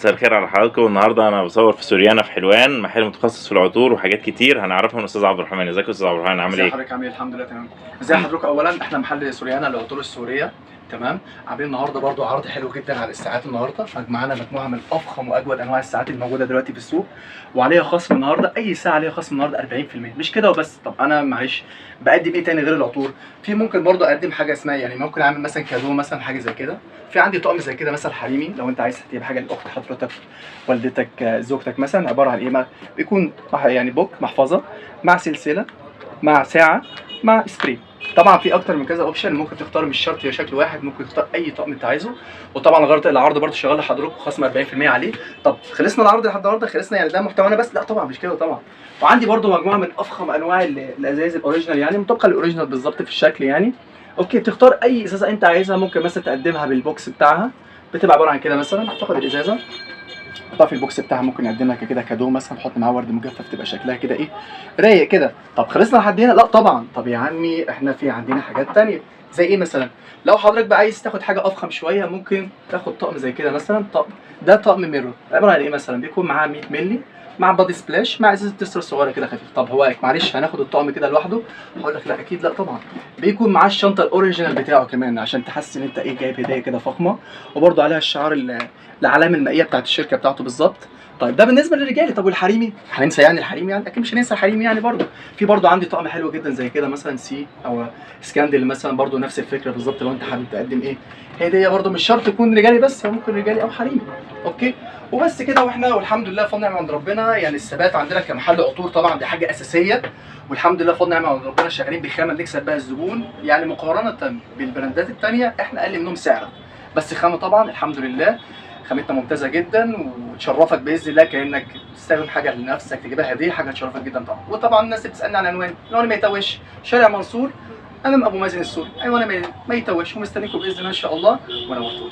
مساء الخير على حضراتكم. النهارده انا بصور في سوريانا في حلوان، محل متخصص في العطور وحاجات كتير هنعرفها من استاذ عبد الرحمن. ازيك يا استاذ عبد الرحمن، عامل ازي ايه؟ حضرتك؟ عامل ايه؟ الحمد لله تمام. ازي حضرتك؟ اولا احنا محل سوريانا للعطور السوريه، تمام. عاملين النهارده برضو عرض حلو جدا على الساعات. النهارده معانا مجموعه من افخم واجود انواع الساعات الموجوده دلوقتي في السوق، وعليها خصم النهارده. اي ساعه عليها خصم النهارده 40%. مش كده وبس، طب انا معلش بقدم ايه تاني غير العطور؟ في ممكن برضو اقدم حاجه اسمها، يعني ممكن اعمل مثلا كادو، مثلا حاجه زي كده. في عندي طقم زي كده مثلا حريمي، لو انت عايز تجيب حاجه لاخت حضرتك، والدتك، زوجتك مثلا. عباره عن ايه؟ بيكون يعني بوك، محفظه مع سلسله مع ساعه مع سبراي. طبعا في اكتر من كذا اوبشن، ممكن تختار، مش شرط هي شكل واحد، ممكن تختار اي طقم انت عايزه. وطبعا العرض برضه شغال لحضرتك، خصم 40% عليه. طب خلصنا العرض لحد النهارده؟ خلصنا يعني ده محتوانا بس؟ لا طبعا مش كده طبعا. وعندي برضه مجموعه من افخم انواع الازايز الاوريجينال، يعني مطابقه للاوريجينال بالظبط في الشكل يعني. اوكي، بتختار اي ازازه انت عايزها، ممكن مثلا تقدمها بالبوكس بتاعها. بتبقى عباره عن كده، مثلا تاخد الازازه تحطها في البوكس بتاعها، ممكن نقدمها كده كادو مثلا، نحط معاه ورد مجفف، تبقى شكلها كده ايه، رايق كده. طب خلصنا لحد هنا؟ لا طبعا. طب يا عمي احنا في عندنا حاجات تانية زي ايه مثلا؟ لو حضرتك بقى عايز تاخد حاجه افخم شويه، ممكن تاخد طقم زي كده مثلا. طقم ده طقم ميرور، عباره عن ايه مثلا؟ بيكون معاه 100 مللي مع بادي سبلاش مع ازازه تستر صغيره كده خفيف. طب هو معلش هناخد الطقم كده لوحده؟ هقول لك لا اكيد لا طبعا. بيكون معاه الشنطه الاوريجينال بتاعه كمان، عشان تحس ان انت ايه، جايب هديه كده فخمه، وبرده عليها الشعار العلامه المائيه بتاعت الشركه بتاعته بالظبط. طيب ده بالنسبه للرجالي. طب والحريمي؟ هننسى يعني الحريمي؟ يعني اكيد مش هننسى الحريمي يعني برضه. في برضه عندي طقم حلو جدا زي كده مثلا، سي او سكاندل مثلا، برضه نفس الفكره بالظبط. لو انت حابب تقدم ايه هديه، برضه مش شرط تكون رجالي بس، ممكن رجالي او حريمي. اوكي، وبس كده. واحنا والحمد لله فضل نعمه عند ربنا، يعني الثبات عندنا كمحل عطور طبعا دي حاجه اساسيه. والحمد لله فضل نعمه عند ربنا، شغالين بخامه نكسب بقى الزبون، يعني مقارنه بالبراندات الثانيه احنا اقل منهم سعرا، بس خامه طبعا الحمد لله خامتنا ممتازه جدا، وتشرفك باذن الله، كانك تستخدم حاجه لنفسك تجيبها هديه، حاجه تشرفك جدا طبعا. وطبعا الناس اللي بتسالني عن عنوان ما يتوهش، شارع منصور امام ابو مازن السوري. ايوه انا ما يتوهش، ومستنيكم باذن الله ان شاء الله، ونورتوني.